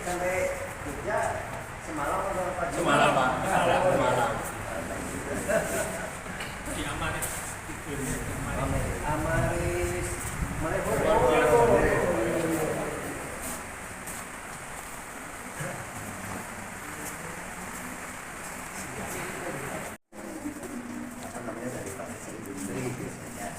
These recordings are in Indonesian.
sampai Jogja semalam atau pagi? Semalam Pak, semalam. Di Amaris. Amaris apa namanya dari fasilitas industri biasanya.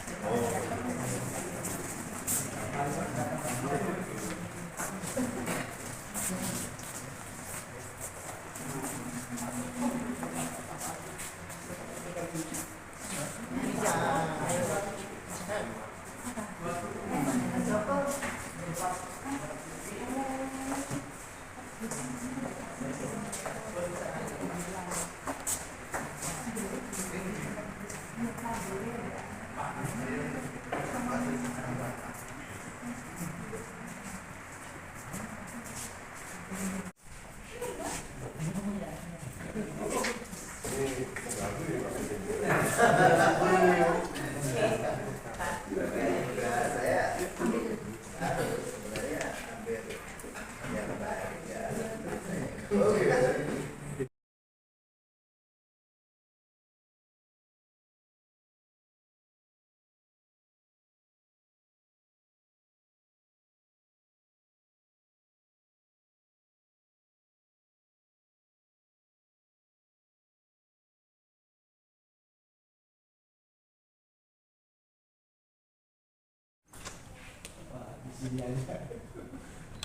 Sini aja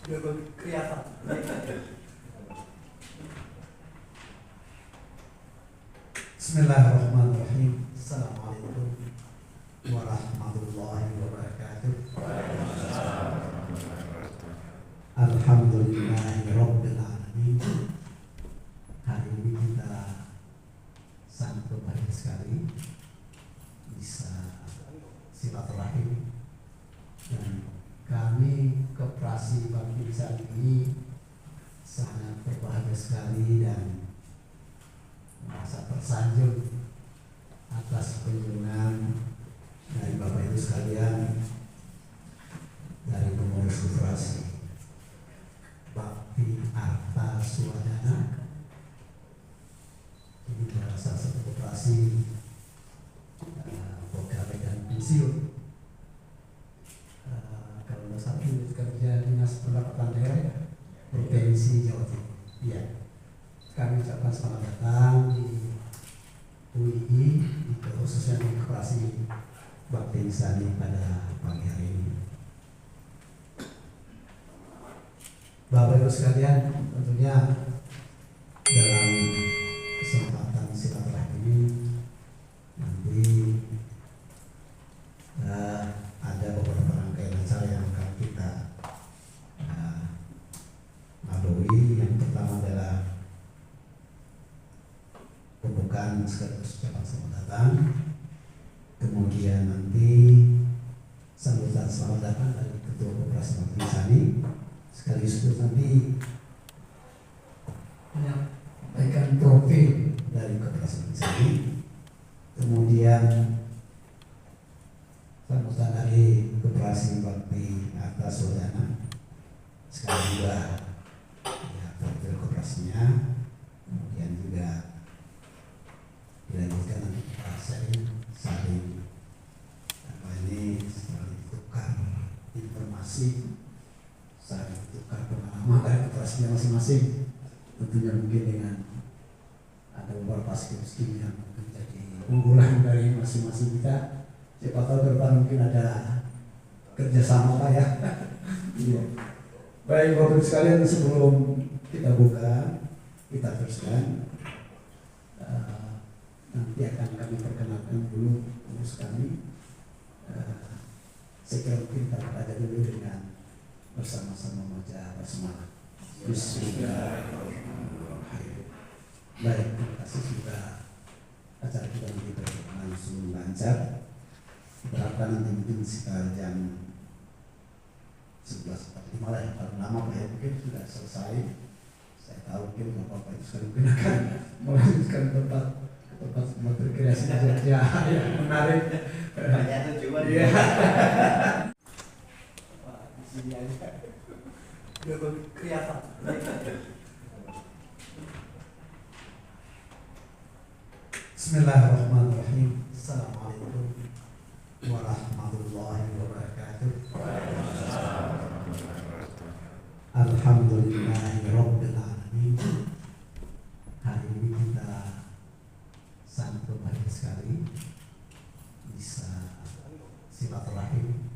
biar kelihatan. Bismillahirrahmanirrahim. Assalamualaikum warahmatullahi wabarakatuh. Alhamdulillahirabbil alamin. Hari ini kita sangat berbahagia sekali bisa silaturahim, dan kami Koperasi Bank Indonesia ini sangat berbahagia sekali dan merasa tersanjung atas kunjungan dari Bapak Ibu sekalian dari pengurus Koperasi Bakti Arta Swadana. Ini adalah salah satu koperasi pegawai dan pensiun. Kalau saat ini kerja Dinas Pendapatan Daerah Provinsi Jawa Timur. Iya. Kami ucapkan selamat datang di UII, khususnya di Koperasi Bakti Insani pada pagi hari ini. Bapak Ibu sekalian, tentunya dalam kesempatan silaturahmi ini nanti ada beberapa rangkaian acara yang akan kita lalui. Yang pertama adalah pembukaan sekaligus ucapan selamat datang, kemudian nanti sambutan selamat datang dari Ketua Koperasi Bakti Insani, sekaligus nanti menyampaikan profil dari Koperasi Bakti Insani, kemudian sambutan dari Koperasi Bakti Arta Swadana, sekali juga ya, profil koperasinya, kemudian juga dilanjutkan nanti kita saling apa ini, saling tukar informasi, saling tukar pengalaman dari koperasinya masing-masing. Tentunya mungkin dengan ada beberapa skill-skill yang menjadi unggulan dari masing-masing kita. Siapa tahu ke depan mungkin ada kerjasama Pak ya. Iya. Baik Bapak Ibu sekalian, sebelum kita buka, kita teruskan. Nanti akan kami perkenalkan dulu pengurus kami. Saya kira mungkin kita belajar dulu dengan bersama-sama membaca basmalah. Bismillahirrahmanirrahim. Baik, terima kasih sudah acara kita nanti berlangsung lancar. Berapa nanti mungkin sekitar jam 11.45 lah yang paling lama Pak ya, mungkin sudah selesai. Saya tahu mungkin Bapak itu sekali mungkin akan melanjutkan tempat berkreasi ya, menarik. Banyak tujuan. Iya. Wah, di sini aja. Biar kelihatan. Bismillahirrahmanirrahim. Assalamualaikum warahmatullahi wabarakatuh. Alhamdulillahirabbil alamin. Hari ini kita sangat berbahagia sekali bisa silaturahim,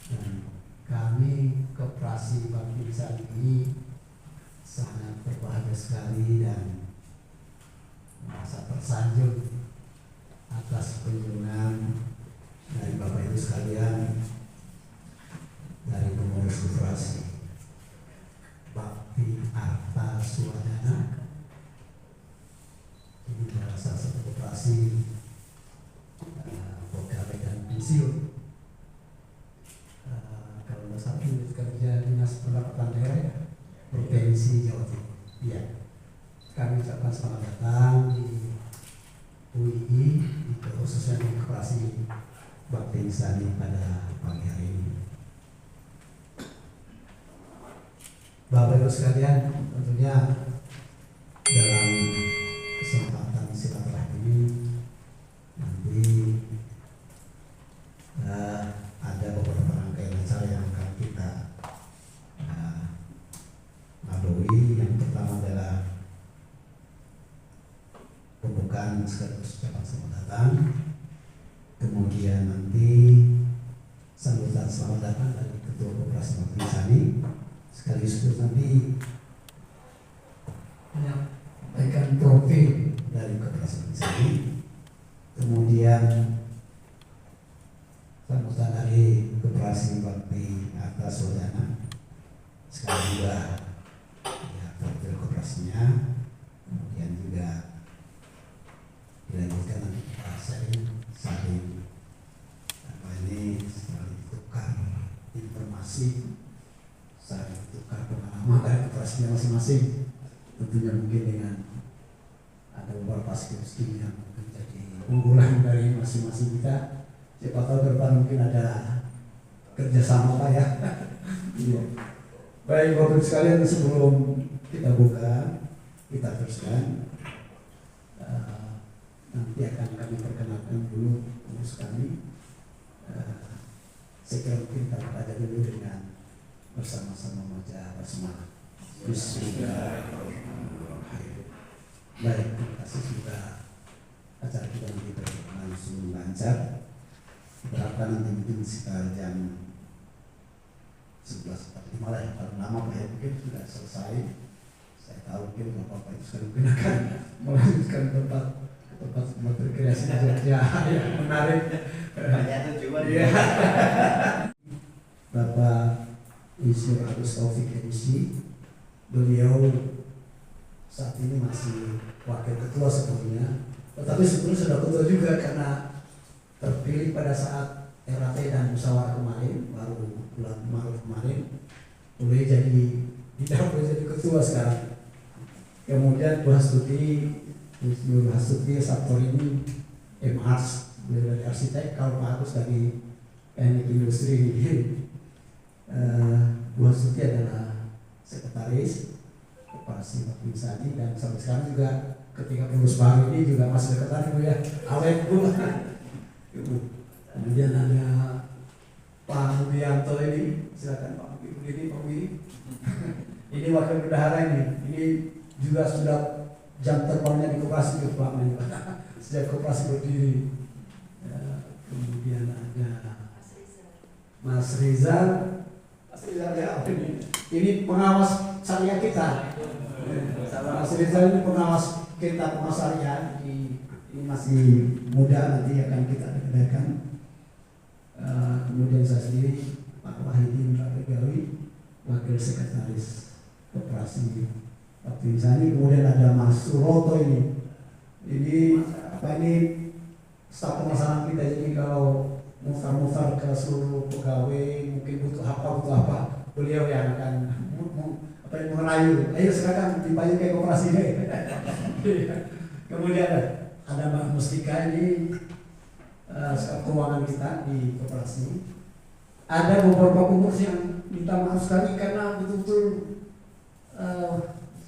dan kami Koperasi Bank Indonesia ini sangat berbahagia sekali dan merasa tersanjung atas kunjungan dari Bapak Ibu sekalian dari pengurus Koperasi Bakti Arta Swadana. Ini adalah salah satu koperasi pegawai dan pensiun. Kalau nggak salah unit kerja Dinas Pendapatan Daerah Provinsi Jawa Timur. Iya. Kami ucapkan selamat datang di UII, khususnya di Koperasi Bakti Insani pada pagi hari ini. Bapak Ibu sekalian, tentunya dalam kesempatan silaturahmi ini nanti ada beberapa rangkaian acara yang akan kita lalui. Yang pertama adalah pembukaan sekaligus ucapan selamat datang, kemudian nanti sambutan selamat datang dari Ketua Koperasi Bakti Insani, sekaligus nanti menyampaikan profil dari Koperasi Bakti Insani, kemudian sambutan dari Koperasi Bakti Arta Swadana, sekali juga ya, profil koperasinya, kemudian juga dilanjutkan nanti kita saling tukar informasi, saling tukar pengalaman dari koperasinya masing-masing. Tentunya mungkin dengan ada beberapa skill yang menjadi unggulan dari masing-masing kita. Siapa tahu ke depan mungkin ada kerjasama Pak ya. Iya. Baik Bapak Ibu sekalian, sebelum kita buka, kita teruskan. Nanti akan kami perkenalkan dulu pengurus kami. Saya kira mungkin kita baca dulu dengan bersama-sama membaca basmalah. Bismillahirrahmanirrahim. Baik, terima kasih sudah acara kita nanti berlangsung lancar. Berapa nanti mungkin sekitar jam 11.45 lah yang paling lama Pak ya, mungkin sudah selesai. Saya tahu mungkin Bapak itu sekarang mungkin akan melanjutkan tempat berkreasi ya, yang menarik. Banyak tujuan. Ya. Bapak Insinyur Agus Taufik MC, beliau saat ini masih wakil ketua sebelumnya, tetapi sebelumnya sudah ketua juga karena terpilih pada saat RAT dan musyawarah kemarin, baru bulan Maret kemarin, boleh tidak boleh jadi ketua sekarang. Kemudian Bu Hastuti, Insinyur Hastuti Sabtor ini MArs, beliau dari arsitek, kalau Pak Agus dari teknik industri. Bu Hastuti adalah sekretaris Koperasi Bakti Insani, dan sampai sekarang juga ketika pengurus baru ini juga masih sekretaris Bu ya. Awet Bu. Kemudian ada Pak Mugianto ini, silakan Pak Mugi ini, Pak Mugi. Ini wakil bendahara ini juga sudah jam terbangnya di koperasi itu Pak ini, sejak koperasi berdiri. Kemudian ada Mas Rizal ya, ini pengawas syariah kita. Mas Rizal ini pengawas kita, pengawas syariah. Ini masih muda, nanti akan kita dengarkan. Kemudian saya sendiri Pak Wahidin Gawi, wakil sekretaris Koperasi Bakti Insani. Kemudian ada Mas Suroto ini staf pemasaran kita. Jadi kalau mutar-mutar ke seluruh pegawai mungkin butuh apa, beliau yang akan merayu. Ayo silakan dipayu ke koperasi. Kemudian ada Mbak Mustika ini keuangan kita di koperasi. Ada beberapa pengurus yang minta maaf sekali karena betul-betul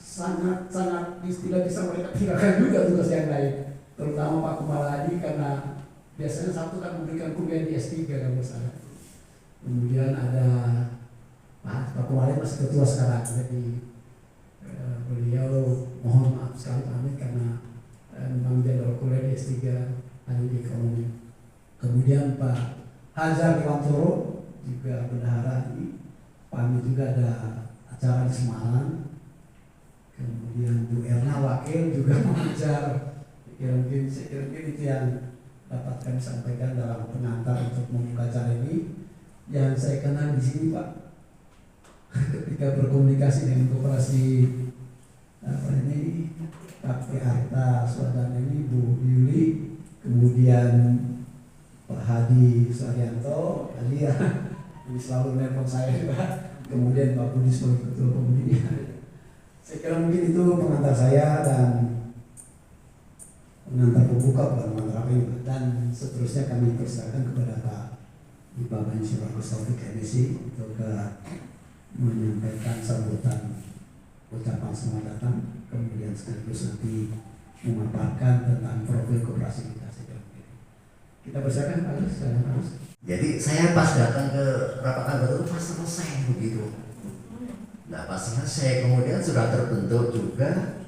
sangat tidak bisa mereka tinggalkan juga tugas yang lain, terutama Pak Kumaladi karena biasanya Sabtu kan memberikan kuliah di S3 kalau salah. Kemudian ada Pak Kumaladi masih ketua sekarang, jadi beliau mohon maaf sekali pamit karena memang jadwal kuliah di S3 hanya di ekonomi. Kemudian Pak Hajar Dewantoro juga bendahara ini pamit juga ada acara di Semarang. Kemudian Bu Erna wakil juga mengajar. Mungkin itu yang dapat kami sampaikan dalam pengantar untuk membuka acara ini. Yang saya kenal di sini Pak, ketika berkomunikasi dengan koperasi Pak Arta Swadana ini Bu Yuli, kemudian Pak Hadi Suharyanto, Alia, ini selalu nelpon saya juga, kemudian Pak Budi sebagai ketua komisi. Saya kira mungkin itu pengantar saya dan pengantar pembuka bukan pengantar apa ini, dan seterusnya kami persilakan kepada Pak Bapak Insinyur Agus Taufik MSI untuk menyampaikan sambutan ucapan selamat datang, kemudian sekaligus nanti memaparkan tentang profil koperasi kita. Kita persilakan Pak Agus, silakan Agus. Jadi saya pas datang ke rapat anggota itu pas selesai begitu. Nah pas selesai kemudian sudah terbentuk juga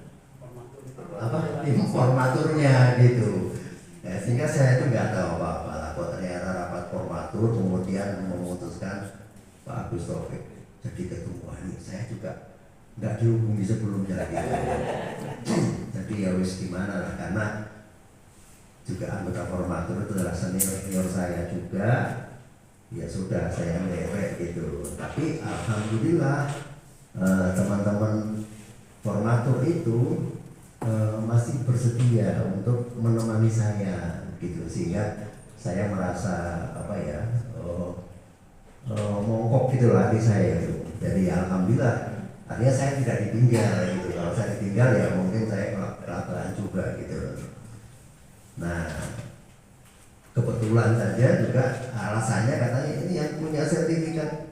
informaturnya gitu. Ya, sehingga saya itu nggak tahu apa-apa lah. Kok ternyata rapat formatur kemudian memutuskan Pak Agus Taufik jadi ketua ini. Saya juga nggak dihubungi sebelumnya gitu. Jadi ya wis gimana lah, karena juga anggota formatur itu adalah senior saya juga. Ya sudah, saya ngelewek gitu. Tapi alhamdulillah teman-teman formatur itu masih bersedia untuk menemani saya gitu, sehingga saya merasa mongkok gitu lah hati saya gitu. Jadi alhamdulillah, artinya saya tidak ditinggal gitu. Kalau saya ditinggal ya mungkin saya kelabaran juga gitu. Nah kebetulan saja juga alasannya katanya ini yang punya sertifikat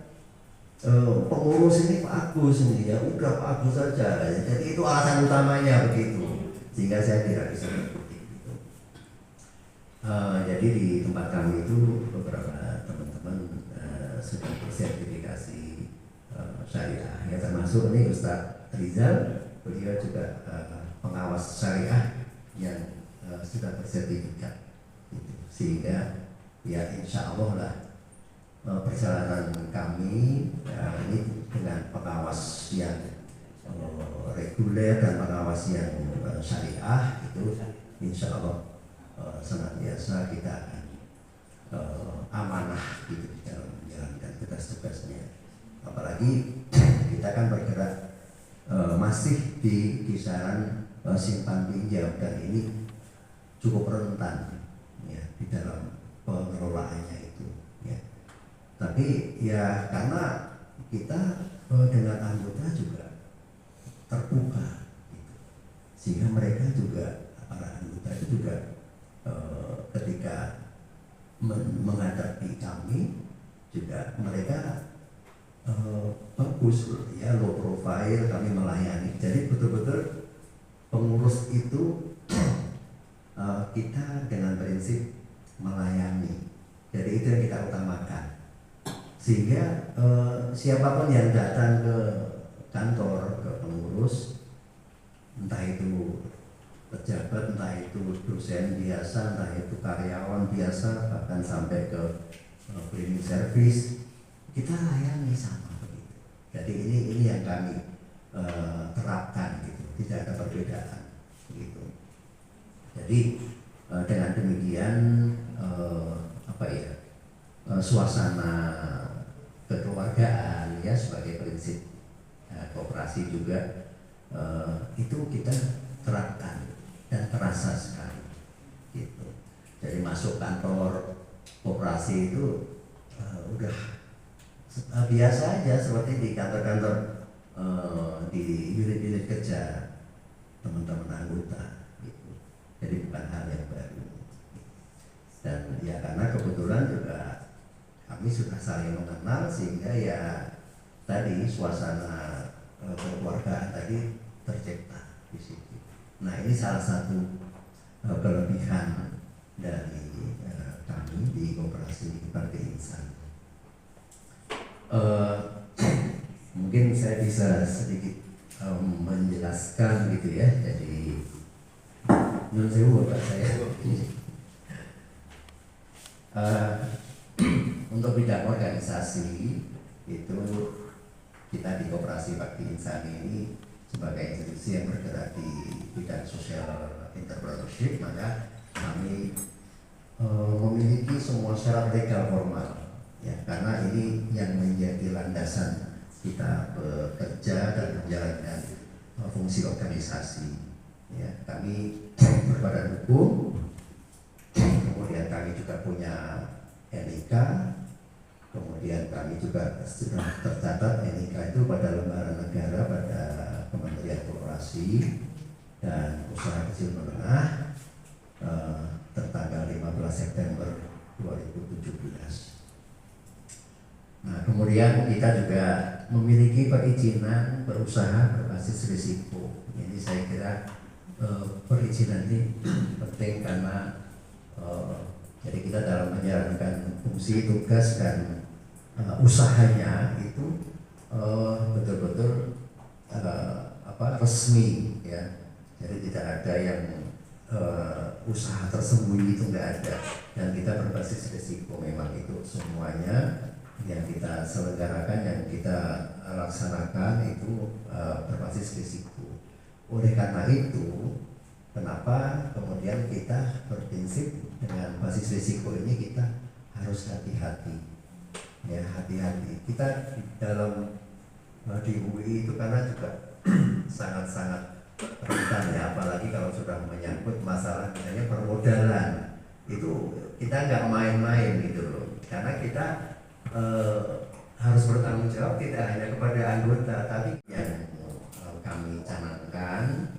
pengurus ini Pak Agus ini, ya udah Pak Agus saja. Jadi itu alasan utamanya begitu, sehingga saya tidak bisa mengikuti itu. Jadi di tempat kami itu beberapa teman-teman sudah bersertifikasi syariah, ya termasuk ini Ustadz Rizal, beliau juga pengawas syariah yang sudah bersertifikat, gitu. Sehingga ya insya Allah lah perjalanan kami ini dengan pengawas yang reguler dan pengawas yang syariah itu insya Allah senantiasa kita akan amanah gitu di dalam menjalankan tugas-tugasnya. Apalagi kita kan bergerak masih di kisaran simpan pinjam, dan ini cukup rentan ya di dalam pengelolaannya itu ya. Tapi ya karena kita dengan anggota juga terbuka gitu. Sehingga mereka juga, para anggota itu juga ketika menghadapi kami juga mereka bagus ya, low profile, kami melayani. Jadi betul-betul pengurus itu kita dengan prinsip melayani. Jadi itu yang kita utamakan. Sehingga siapapun yang datang ke kantor, ke pengurus, entah itu pejabat, entah itu dosen biasa, entah itu karyawan biasa, bahkan sampai ke cleaning service, kita layani sama begitu. Jadi ini yang kami terapkan gitu, tidak ada perbedaan gitu. Jadi dengan demikian suasana kekeluargaan ya sebagai prinsip koperasi juga itu kita terapkan dan terasa sekali gitu. Jadi masuk kantor koperasi itu udah biasa aja seperti di kantor-kantor di unit-unit kerja teman-teman anggota gitu. Jadi bukan hal yang baru. Dan ya karena kebetulan juga kami sudah saling mengenal, sehingga ya tadi suasana kekeluargaan tadi tercipta di situ. Nah ini salah satu kelebihan dari kami di Koperasi Bakti Insan. Mungkin saya bisa sedikit menjelaskan gitu ya. Jadi menurut saya bapak saya untuk bidang organisasi itu kita di Koperasi Bakti Insan ini sebagai institusi yang bergerak di bidang sosial entrepreneurship, maka kami memiliki semua syarat legal formal ya, karena ini yang menjadi landasan kita bekerja dan menjalankan fungsi organisasi ya. Kami berbadan hukum, kemudian kami juga punya NIK, kemudian kami juga sudah tercatat NIK itu pada lembaga negara, pada Kementerian Koperasi dan Usaha Kecil Menengah tertanggal 15 September 2017. Nah, kemudian kita juga memiliki perizinan berusaha berbasis risiko. Ini saya kira perizinan ini penting karena jadi kita dalam menjalankan fungsi, tugas dan usahanya itu betul-betul resmi ya. Jadi tidak ada yang usaha tersembunyi, itu nggak ada, dan kita berbasis risiko. Memang itu semuanya yang kita selenggarakan, yang kita laksanakan itu berbasis risiko. Oleh karena itu, kenapa kemudian kita berprinsip dengan basis risiko ini kita harus hati-hati ya, hati-hati. Kita dalam di UI itu karena juga sangat-sangat rentan ya, apalagi kalau sudah menyangkut masalah misalnya permodalan, itu kita nggak main-main gitu loh, karena kita harus bertanggung jawab tidak hanya kepada anggota, tapi yang kami canangkan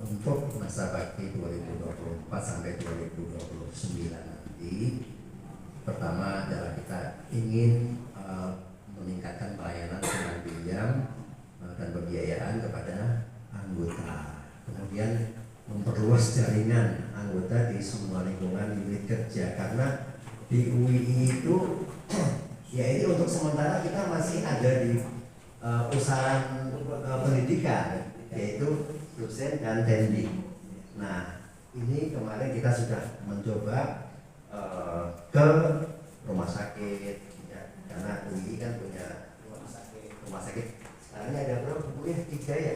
untuk masa bakti 2024 sampai 2029 nanti, pertama adalah kita ingin meningkatkan pelayanan dengan pinjam dan pembiayaan kepada anggota, kemudian memperluas jaringan anggota di semua lingkungan unit kerja, karena di UI itu ya ini untuk sementara kita masih ada di usaha pendidikan, yaitu dosen dan tending. Nah ini kemarin kita sudah mencoba ke rumah sakit ya, karena UI kan punya rumah sakit. Sekarang ini ada berapa Bu ya? 3 ya?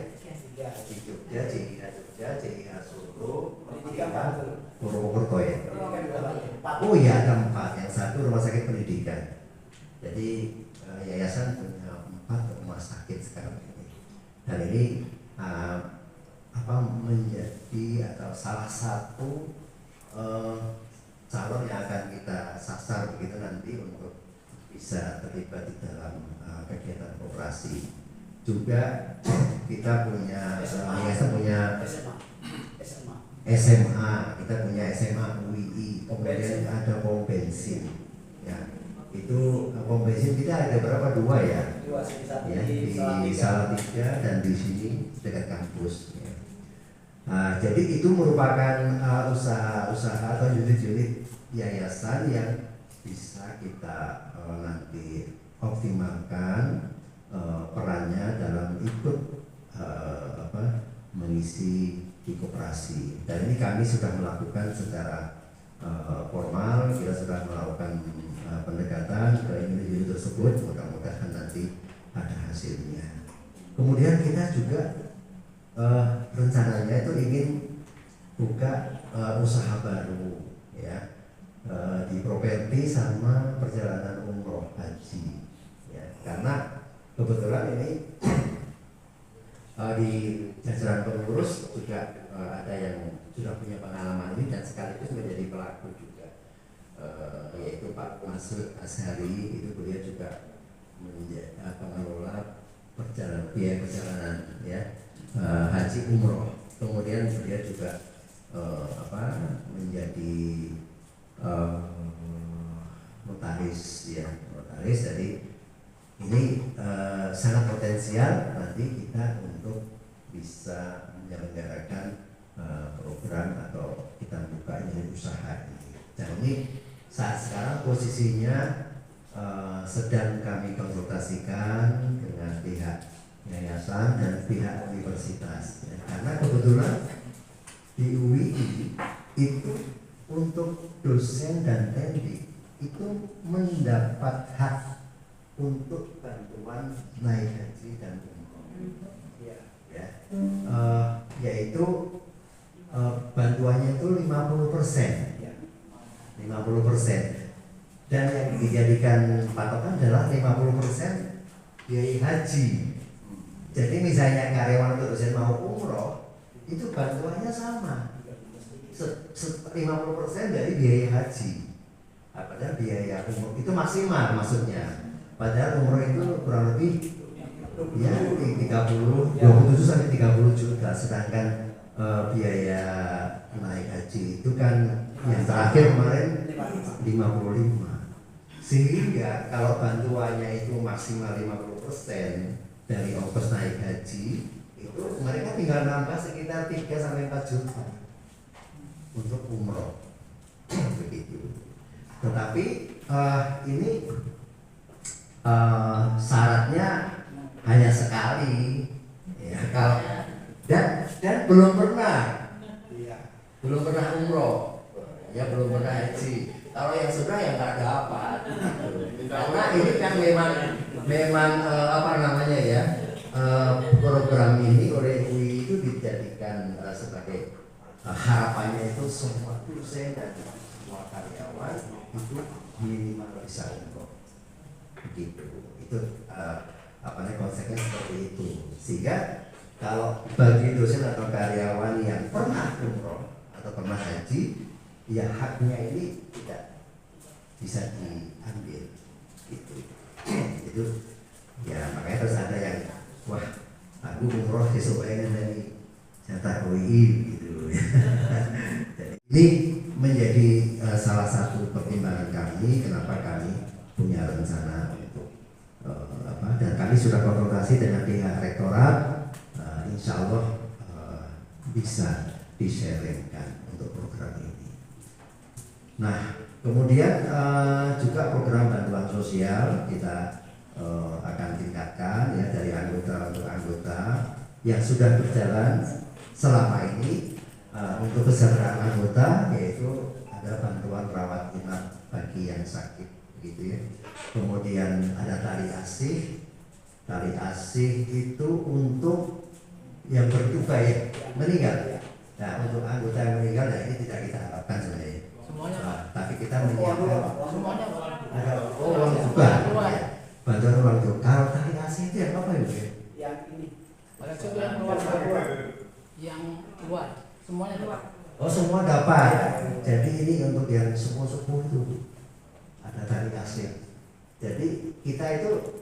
Di Jogja, JIA Solo, Purwokerto ya. Oh iya ada 4, yang satu rumah sakit pendidikan. Jadi yayasan punya 4 rumah sakit sekarang ini. Dan ini menjadi atau salah satu calon yang akan kita sasar begitu nanti untuk bisa terlibat di dalam kegiatan koperasi. Juga kita punya yayasan punya SMA, kita punya SMA UI, kemudian ada pom bensin ya. Itu pom bensin kita ada berapa? 2 ya? Ya, di Salatiga dan di sini dekat kampus ya. Nah, jadi itu merupakan usaha-usaha atau unit-unit yayasan yang bisa kita nanti optimalkan perannya dalam ikut mengisi di koperasi. Dan ini kami sudah melakukan secara formal, kita sudah melakukan pendekatan ke unit-unit tersebut, mudah-mudahan nanti ada hasilnya. Kemudian kita juga rencananya itu ingin buka usaha baru ya, di properti sama perjalanan umroh haji ya, karena kebetulan ini di jajaran pengurus juga ada yang sudah punya pengalaman ini dan sekaligus menjadi pelaku juga, yaitu Pak Masud Ashari. Itu beliau juga menjadi pengelola biaya perjalanan ya, haji umroh. Kemudian beliau juga menjadi notaris ya, notaris. Jadi ini sangat potensial nanti kita untuk bisa menyelenggarakan program atau kita buka unit usaha ini. Dan ini saat sekarang posisinya sedang kami konsultasikan dengan pihak yayasan dan pihak universitas. Ya, karena kebetulan di UI itu untuk dosen dan teknik itu mendapat hak untuk bantuan naik haji dan umroh. Ya, yaitu bantuannya itu 50%. 50%. Dan yang dijadikan patokan adalah 50% biaya haji. Jadi misalnya karyawan atau dosen mau umroh, itu bantuannya sama 50% dari biaya haji. Padahal biaya umroh itu maksimal maksudnya. Padahal umroh itu kurang lebih ya 27 sampai 30 juta. Sedangkan biaya naik haji itu kan yang terakhir kemarin 55. Sehingga kalau bantuannya itu maksimal 50% dari ongkos naik haji, itu mereka tinggal nambah sekitar 3 sampai 4 juta untuk umroh. Begitu. Tetapi ini syaratnya hanya sekali ya, kalau dan belum pernah umroh ya, belum pernah haji. Kalau yang sudah ya nggak dapat. Karena ini kan memang apa namanya ya, program ini oleh UI itu dijadikan sebagai harapannya itu semua dosen dan semua karyawan itu minimal bisa umroh. Begitu. Itu apa namanya, konsepnya seperti itu. Sehingga kalau bagi dosen atau karyawan yang pernah umroh atau pernah haji, ya haknya ini tidak bisa diambil gitu. Itu ya makanya terus ada yang wah aku umroh disesuaikan dari jatah UI gitu. Jadi ini menjadi salah satu pertimbangan kami kenapa kami punya rencana untuk dan kami sudah konsultasi dengan pihak rektorat, insya Allah bisa di-sharingkan untuk program ini. Nah, kemudian juga program bantuan sosial kita akan tingkatkan ya dari anggota untuk anggota yang sudah berjalan selama ini untuk kesejahteraan anggota, yaitu ada bantuan rawat inap bagi yang sakit begitu ya. Kemudian ada tali asih. Tali asih itu untuk yang bertuba ya, meninggal. Nah, untuk anggota yang meninggal, nah ini tidak kita harapkan sebenarnya. Tapi kita menyiapkan ada uang juga ya. Bantuan uang juga. Kalau tali asih itu yang apa ya? Yang ini. Ada juga yang keluar. Yang keluar. Semuanya dapat. Oh, semua dapat. Jadi ini untuk yang sepuh-sepuh itu ada tali asih. Jadi kita itu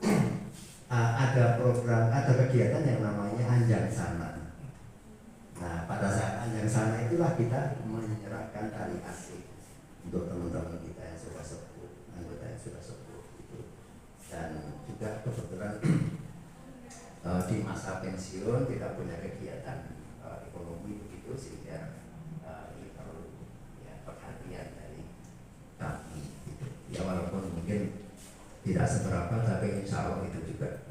ada program, ada kegiatan yang namanya Anjang Sana. Nah, pada saat Anjang Sana itulah kita menyerahkan tali asih untuk teman-teman kita yang sudah sepuh, anggota yang sudah sepuh itu. Dan juga kebetulan di masa pensiun kita punya kegiatan ekonomi begitu, sehingga ini perlu ya, perhatian dari kami gitu. Ya walaupun mungkin tidak seberapa, tapi insya Allah itu juga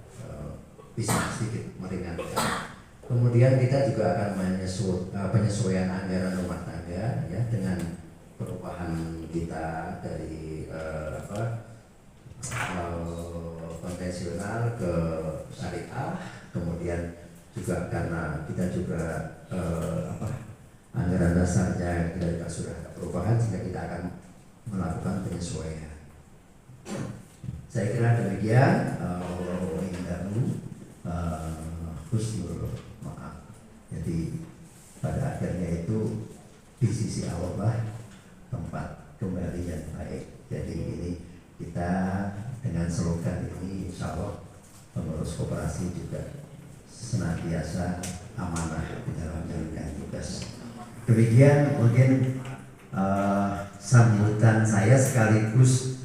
bisa sedikit meringankan. Kemudian kita juga akan penyesuaian anggaran rumah tangga ya, dengan perubahan kita dari konvensional ke syariah. Kemudian juga karena kita juga anggaran dasarnya kita juga sudah ada perubahan, sehingga kita akan melakukan penyesuaian. Saya kira demikian. Husnul maaf. Jadi pada akhirnya itu di sisi Allah tempat kembali yang baik. Jadi ini kita dengan slogan ini, insya Allah pengurus koperasi juga senantiasa amanah di dalam menjalankan tugas. Demikian mungkin sambutan saya sekaligus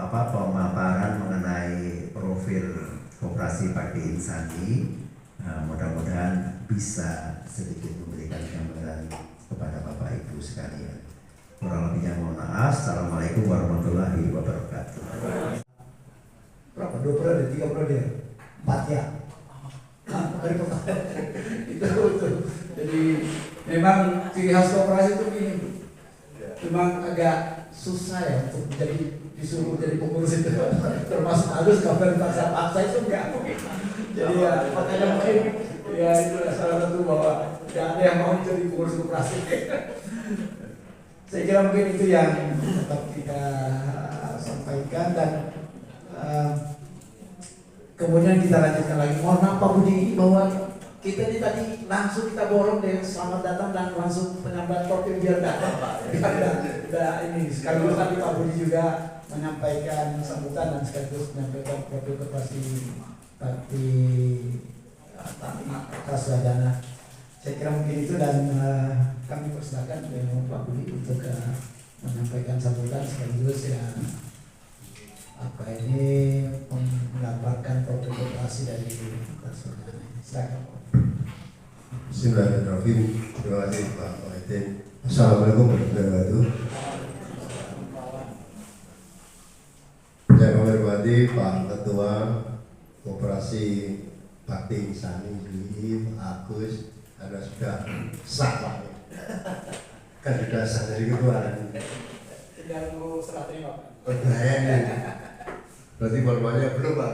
pemaparan mengenai profil profil Koperasi Bakti Insani, mudah-mudahan bisa sedikit memberikan gambaran kepada Bapak Ibu sekalian. Kurang lebihnya mohon maaf. Assalamualaikum warahmatullahi wabarakatuh. Berapa? 2 periode, 3 periode, 4 ya. Itu. Jadi memang ciri khas koperasi itu gini, memang agak susah ya untuk disuruh jadi pengurus itu. Termasuk harus kabar paksa itu enggak mungkin. Jadi ya makanya mungkin ya itu salah satu bahwa tidak ada yang mau jadi pengurus koperasi. Saya kira mungkin itu yang tetap kita sampaikan dan kemudian kita lanjutkan lagi. Mohon maaf Pak Budi bahwa kita ini tadi langsung kita borong deh selamat datang dan langsung penyampaian profil biar ini sekaligus tadi Pak Budi juga menyampaikan sambutan dan sekaligus menyampaikan profil Koperasi Bakti Kaswadana. Saya kira mungkin itu dan kami persilakan dengan Pak Budi untuk menyampaikan sambutan sekaligus ya menggambarkan profil koperasi dari Kaswadana. Silakan. Bismillahirrahmanirrahim. Terima kasih Pak Wahidin. Assalamualaikum warahmatullahi wabarakatuh. Saya menghormati Pak Ketua Koperasi Bakti Insani Pak Agus. Anda sudah sah Pak. Kan sudah sah dari ketuaan. Tinggal nunggu serah terima Pak. Berarti formalnya belum Pak.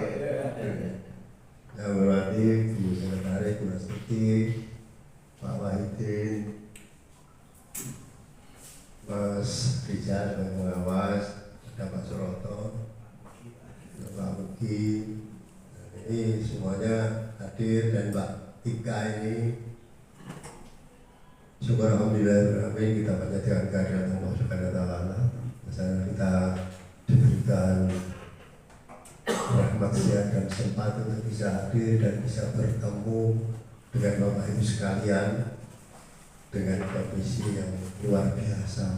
Saya menghormati Bu Sekretaris, Bu Astuti, Pak Wahidin, Mas Rizal sebagai pengawas, ada Pak Suroto, Pak Mugi, ini semuanya hadir dan Mbak Tika ini. Syukur alhamdulillah kita panjatkan kehadiran Allah Subhanahu wa taala. Misalnya kita diberikan rahmat sehat dan kesempatan untuk bisa hadir dan bisa bertemu dengan Bapak Ibu sekalian dengan kondisi yang luar biasa.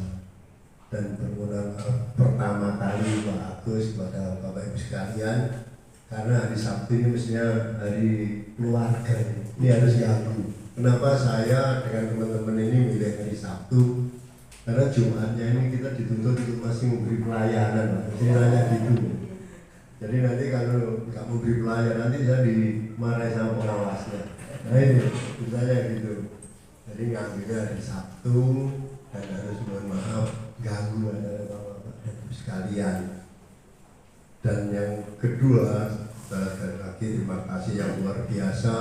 Dan permohonan pertama kali Pak Agus kepada Bapak Ibu sekalian, karena hari Sabtu ini mestinya hari keluarga ini harus ganggu. Kenapa saya dengan teman-teman ini milih hari Sabtu? Karena Jumatnya ini kita dituntut untuk masih memberi pelayanan, Pak. Jadi nanya gitu. Jadi nanti kalau nggak memberi pelayanan nanti saya dimarahi sama pengawasnya. Nah ini misalnya gitu. Jadi ngambilnya hari Sabtu dan harus mohon maaf ganggu ada bapak-bapak dan ibu sekalian. Dan yang kedua, sekali lagi terima kasih yang luar biasa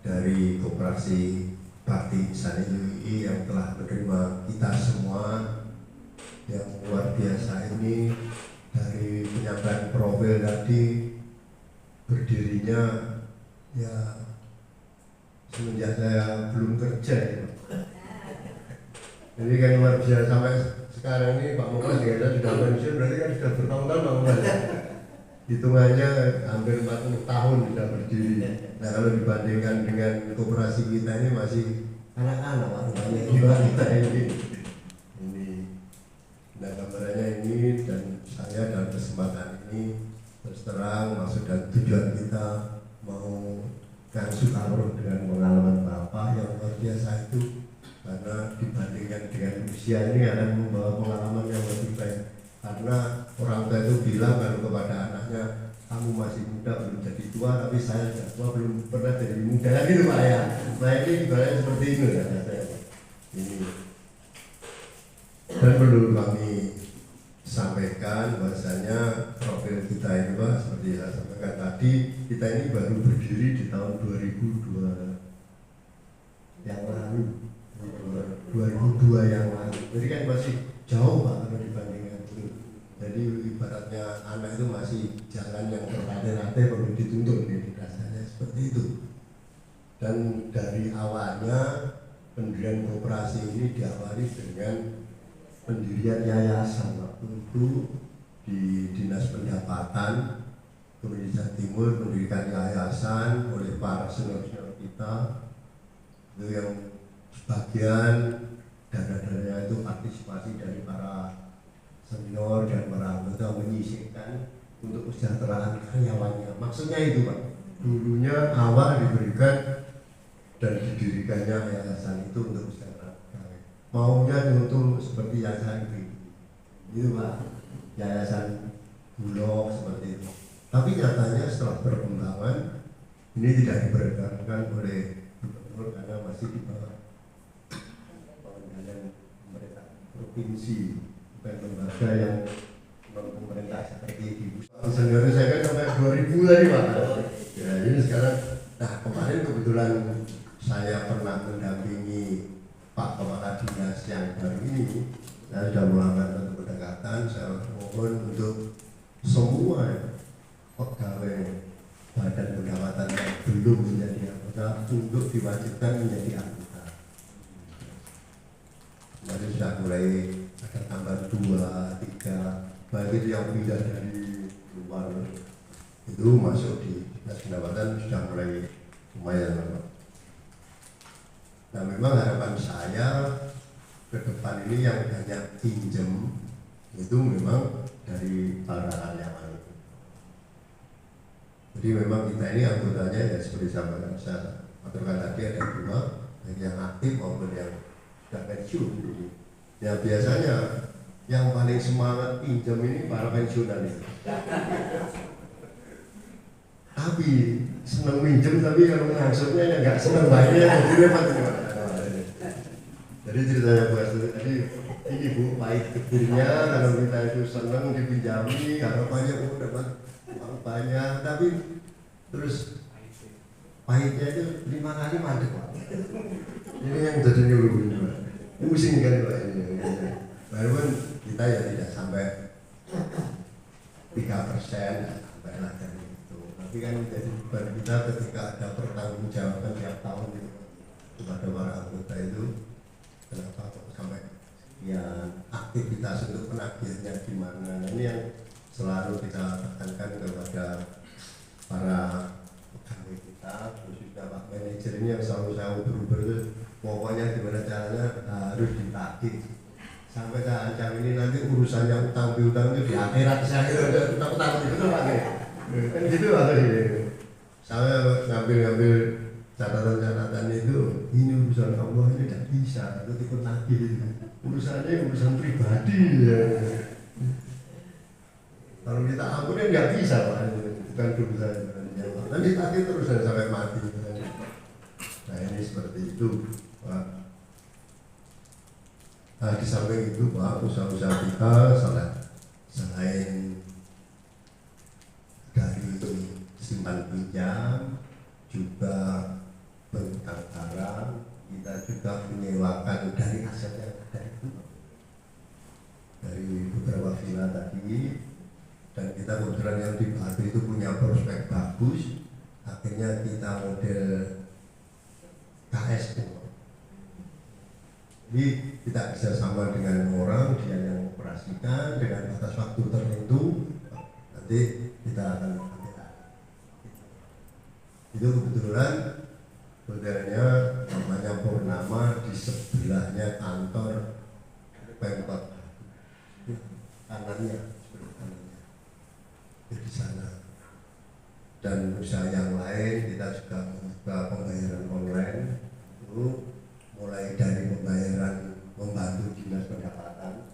dari Koperasi Bakti Insani UI yang telah menerima kita semua. Yang luar biasa ini dari penyampaian profil tadi berdirinya ya semenjak saya belum kerja ya. Jadi kan luar biasa sampai sekarang ini Pak Muhammad juga sudah pensiun, berarti kan sudah bertahun-tahun Pak Muhammad ya. Hitungannya hampir 40 tahun sudah berdiri. Nah kalau dibandingkan dengan koperasi kita ini masih anak-anak Pak Muhammad kita ini. Nah gambarannya ini dan saya dalam kesempatan ini terus terang maksud dan tujuan kita mau ngasih taruh dengan pengalaman Bapak yang luar biasa itu, karena dibandingkan dengan usia ini akan membawa pengalaman yang lebih baik. Karena orang tua itu bilang kalau kepada anaknya, kamu masih muda belum jadi tua, tapi saya sudah tua belum pernah jadi muda lagi itu Pak ya. Nah ini ibaratnya seperti itu ya ini. Dan perlu kami sampaikan bahwasanya profil kita ini Pak, seperti saya sampaikan tadi, kita ini baru berdiri di tahun 2002 yang lalu, 2002 yang lalu. Jadi kan masih jauh Pak kalau dibandingkan itu. Jadi ibaratnya anak itu masih jalan yang terlatih-latih perlu dituntun, gitu rasanya seperti itu. Dan dari awalnya pendirian koperasi ini diawali dengan pendirian yayasan. Waktu itu di Dinas Pendapatan Indonesia Timur mendirikan yayasan oleh para senior-senior kita, itu yang sebagian dana-dananya itu partisipasi dari para senior dan para anggota menyisihkan untuk kesejahteraan karyawannya. Maksudnya itu Pak, dulunya awal diberikan dan didirikannya yayasan itu untuk kesejahteraan karyawan. Maunya untuk seperti yayasan itu Pak, yayasan Bulog seperti itu. Tapi nyatanya setelah perkembangan ini tidak diperkenankan oleh gubernur karena masih di bawah pengendalian pemerintah provinsi, bukan lembaga yang pemerintah seperti di senior saya kan sampai 2000 tadi Pak. Ya ini sekarang, nah kemarin kebetulan saya pernah mendampingi Pak Kepala Dinas yang baru ini, saya sudah melakukan satu pendekatan, saya mohon untuk semua pegawai badan pendapatan yang belum menjadi anggota untuk diwajibkan menjadi anggota. Jadi sudah mulai ada tambah 2, 3, bagi yang pindah dari luar itu masuk di dinas pendapatan sudah mulai lumayan. Nah memang harapan saya ke depan ini yang banyak pinjam itu memang dari para karyawan. Jadi memang kita ini anggotanya ya seperti saya aturkan tadi ada 2, baik yang aktif maupun yang sudah pensiun. Ya biasanya yang paling semangat pinjam ini para pensiunan itu. Tapi senang pinjam tapi kalau maksudnya ya nggak senang bayarnya jadi repot. Jadi ceritanya Bu Astri tadi ini Bu pahit kecilnya kalau kita itu senang dipinjami harapannya dapat uang banyak tapi terus pahitnya itu 5 kali mandek Pak. Ini yang jadi nyuruh pusing kan Pak ini. Walaupun kita ya tidak sampai 3% sampai lah dari itu. Tapi kan menjadi beban kita ketika ada pertanggungjawaban tiap tahun itu kepada para anggota itu. Kenapa kok sampai ya aktivitas untuk penagihannya gimana? Nah, ini yang selalu kita tekankan kepada para pegawai kita, khususnya Pak Manajer ini yang selalu saya uber-uber itu pokoknya gimana caranya harus ditagih. Sampai saya ancam ini nanti urusannya utang piutang itu di akhirat saya itu utang itu Pak kan gitu Pak tadi. Saya ngambil catatan-catatan itu ini urusan Allah ini tidak bisa itu ikut lagi urusannya urusan pribadi ya. Kalau kita ampunin nggak bisa Pak, bukan urusan nanti tadi terus sampai mati. Nah ini seperti itu Pak. Nah di samping itu Pak, usaha-usaha kita selain dari simpan pinjam juga berhutang barang, kita juga menyewakan dari aset yang ada itu dari beberapa villa tadi, dan kita kebetulan yang di Batu itu punya prospek bagus, akhirnya kita model KS. Jadi kita bisa sama dengan orang dia yang operasikan dengan batas waktu tertentu, nanti kita akan ambil. Itu kebetulan modelnya namanya Purnama, di sebelahnya kantor Pemkot kanannya di sana. Dan usaha yang lain kita juga membuka pembayaran online itu mulai dari pembayaran membantu dinas pendapatan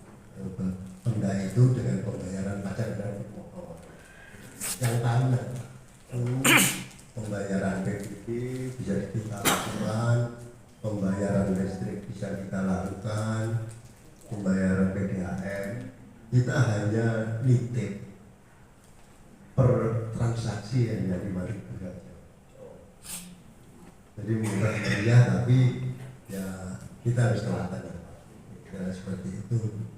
benda itu dengan pembayaran pajak dan pokok yang tahunan, pembayaran PBB bisa kita lakukan, pembayaran listrik bisa kita lakukan, pembayaran PDAM kita hanya nitip per transaksi hanya 5.000 saja. Jadi murah meriah tapi ya kita harus telaten ya, seperti itu.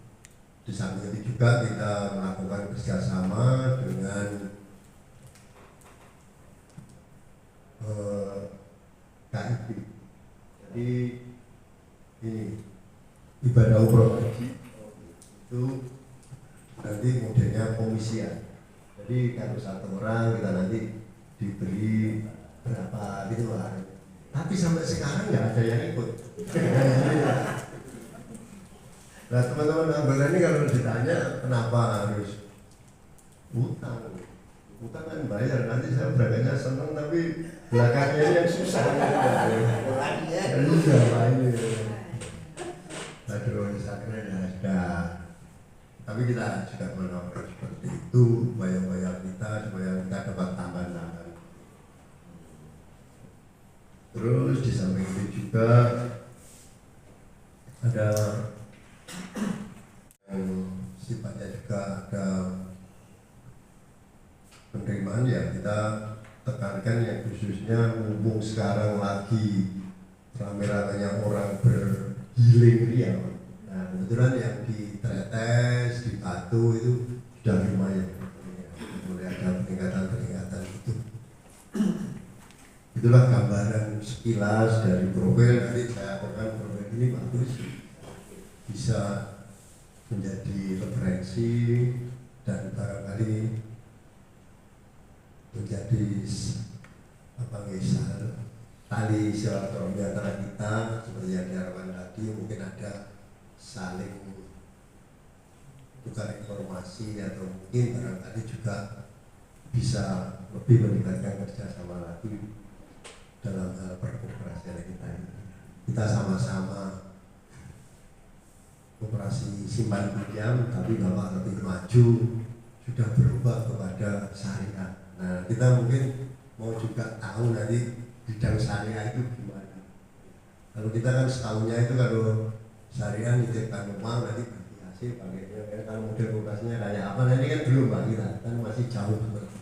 Di samping itu juga kita melakukan kerjasama dengan KIP. Jadi ini ibadah umroh haji itu nanti modelnya komisian. Jadi kalau satu orang kita nanti diberi berapa gitu lah. Tapi sampai sekarang nggak ada yang ikut. Nah teman-teman anggota ini kalau ditanya kenapa harus utang kan bayar, nanti saya berangkatnya seneng tapi belakangnya yang susah. Iya Pak ini. Aduh, saya kira ada. Tapi kita juga menolak seperti itu, upaya-upaya kita supaya kita dapat tambahan-tambahan. Terus di samping itu juga ada yang sifatnya juga ada penerimaan ya kita tekankan yang khususnya mumpung sekarang lagi rame-ramenya orang berhealing real. Nah kebetulan yang di Tretes, di Batu itu sudah lumayan, mulai ada peningkatan itu. Itulah gambaran sekilas dari profil. Nanti saya akan profil ini bagus, bisa menjadi referensi dan barangkali menjadi tali silaturahmi antara kita seperti yang diharapkan tadi. Mungkin ada saling tukar informasi atau mungkin barangkali juga bisa lebih meningkatkan kerjasama lagi dalam hal perkooperasian kita ini. Kita sama-sama operasi simpan pinjam, tapi Bapak lebih maju sudah berubah kepada syariah. Nah kita mungkin mau juga tahu nanti bidang syariah itu gimana. Kalau kita kan setahunnya itu kalau syariah nitipkan uang nanti bagi hasil pakainya, kalau model operasinya kayak apa, nah ini kan belum Pak, kita kan masih jauh seperti